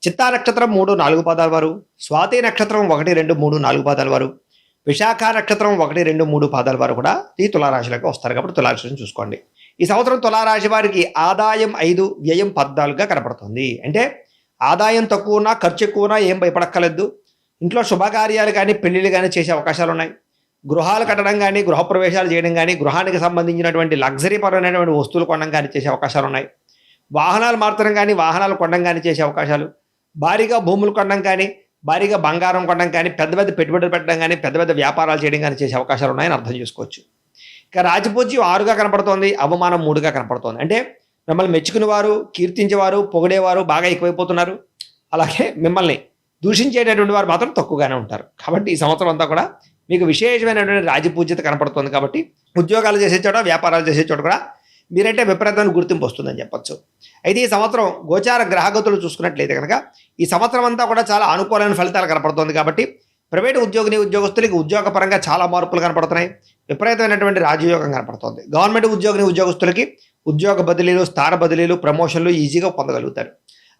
చిత్తా నక్షత్రం 3, 4 పాదాల వారు, స్వాతి నక్షత్రం 1, 2, 3, 4 పాదాల వారు, విశాఖ నక్షత్రం 1, 2, 3 పాదాల వారు కూడా ఈ తులారాశిలోకి వస్తారు. కాబట్టి తులారాశిని చూసుకోండి. ఈ సంవత్సరం తులారాశి వారికి ఆదాయం 5, వ్యయం 14గా కనపడుతుంది. అంటే ఆదాయం తక్కువ ఉన్నా, ఖర్చు ఎక్కువ ఉన్నా ఏం భయపడక్కర్లేదు. ఇంట్లో శుభకార్యాలు కానీ, పెళ్లిళ్ళు కానీ చేసే అవకాశాలు ఉన్నాయి. గృహాలు కట్టడం కానీ, గృహప్రవేశాలు చేయడం కానీ, గృహానికి సంబంధించినటువంటి లగ్జరీ పరమైనటువంటి వస్తువులు కొనడం కానీ చేసే అవకాశాలు ఉన్నాయి. వాహనాలు మార్చడం కానీ, వాహనాలు కొనడం కానీ చేసే అవకాశాలు, భారీగా భూములు కొనడం కానీ, భారీగా బంగారం కొనడం కానీ, పెద్ద పెద్ద పెట్టుబడులు పెట్టడం కానీ, పెద్ద పెద్ద వ్యాపారాలు చేయడం కానీ చేసే అవకాశాలు ఉన్నాయని అర్థం చేసుకోవచ్చు. ఇక రాజపూజ్యం 6గా కనపడుతోంది, అవమానం 3గా కనపడుతోంది. అంటే మిమ్మల్ని మెచ్చుకునేవారు, కీర్తించేవారు, పొగిడేవారు బాగా ఎక్కువైపోతున్నారు. అలాగే మిమ్మల్ని దూషించేటటువంటి వారు మాత్రం తక్కువగానే ఉంటారు. కాబట్టి ఈ సంవత్సరం అంతా కూడా మీకు విశేషమైనటువంటి రాజపూజ్యత కనపడుతుంది. కాబట్టి ఉద్యోగాలు చేసే చోట, వ్యాపారాలు చేసే చోట కూడా మీరంటే విపరీతమైన గుర్తింపు వస్తుందని చెప్పొచ్చు. అయితే ఈ సంవత్సరం గోచార గ్రహగతులు చూసుకున్నట్లయితే కనుక ఈ సంవత్సరం అంతా కూడా చాలా అనుకూలమైన ఫలితాలు కనపడుతుంది. కాబట్టి ప్రైవేటు ఉద్యోగస్తులకి ఉద్యోగపరంగా చాలా మార్పులు కనపడుతున్నాయి. విపరీతమైనటువంటి రాజయోగం కనపడుతుంది. గవర్నమెంట్ ఉద్యోగస్తులకి ఉద్యోగ బదిలీలు, స్థాన బదిలీలు, ప్రమోషన్లు ఈజీగా పొందగలుగుతారు.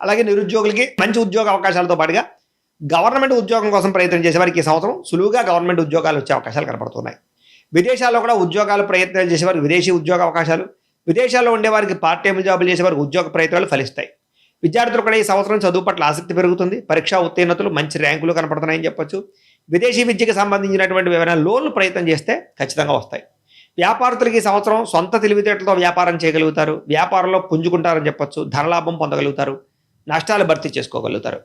అలాగే నిరుద్యోగులకి మంచి ఉద్యోగ అవకాశాలతో పాటుగా గవర్నమెంట్ ఉద్యోగం కోసం ప్రయత్నం చేసేవారికి ఈ సంవత్సరం సులువుగా గవర్నమెంట్ ఉద్యోగాలు వచ్చే అవకాశాలు కనపడుతున్నాయి. విదేశాల్లో కూడా ఉద్యోగాలు ప్రయత్నాలు చేసేవారికి విదేశీ ఉద్యోగ అవకాశాలు, విదేశాల్లో ఉండేవారికి పార్ట్ టైం జాబులు చేసేవారికి ఉద్యోగ ప్రయత్నాలు ఫలిస్తాయి. విద్యార్థులు కూడా ఈ సంవత్సరం చదువు పట్ల ఆసక్తి పెరుగుతుంది. పరీక్షా ఉత్తీర్ణతలు, మంచి ర్యాంకులు కనపడుతున్నాయని చెప్పొచ్చు. విదేశీ విద్యకు సంబంధించినటువంటి ఏమైనా లోన్లు ప్రయత్నం చేస్తే ఖచ్చితంగా వస్తాయి. వ్యాపారస్తులకి ఈ సంవత్సరం సొంత తెలివితేటలతో వ్యాపారం చేయగలుగుతారు. వ్యాపారంలో పుంజుకుంటారని చెప్పొచ్చు. ధనలాభం పొందగలుగుతారు. నష్టాలు భర్తీ చేసుకోగలుగుతారు.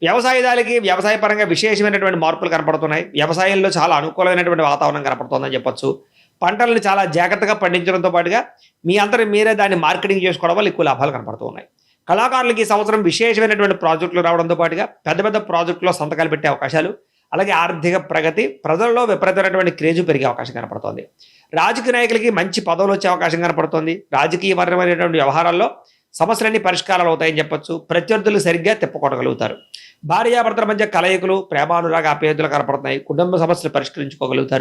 వ్యవసాయదారులకి వ్యవసాయపరంగా విశేషమైనటువంటి మార్పులు కనపడుతున్నాయి. వ్యవసాయంలో చాలా అనుకూలమైనటువంటి వాతావరణం కనపడుతుందని చెప్పొచ్చు. పంటలను చాలా జాగ్రత్తగా పండించడంతో పాటుగా మీ అంతటి మీరే దాన్ని మార్కెటింగ్ చేసుకోవడం వల్ల ఎక్కువ లాభాలు కనపడుతూ ఉన్నాయి. కళాకారులకి ఈ సంవత్సరం విశేషమైనటువంటి ప్రాజెక్టులు రావడంతో పాటుగా పెద్ద పెద్ద ప్రాజెక్టులో సంతకాలు పెట్టే అవకాశాలు, అలాగే ఆర్థిక ప్రగతి, ప్రజల్లో విపరీతమైనటువంటి క్రేజు పెరిగే అవకాశం కనపడుతోంది. రాజకీయ నాయకులకి మంచి పదవులు వచ్చే అవకాశం కనపడుతోంది. రాజకీయపరమైనటువంటి వ్యవహారాల్లో సమస్యలన్నీ పరిష్కారాలు అవుతాయని చెప్పొచ్చు. ప్రత్యర్థులు సరిగ్గా తిప్పకొట్టగలుగుతారు. భార్యాభర్తల మధ్య కలయికలు, ప్రేమానురాగ ఆప్యాయతలు కనపడుతున్నాయి. కుటుంబ సమస్యలు పరిష్కరించుకోగలుగుతారు.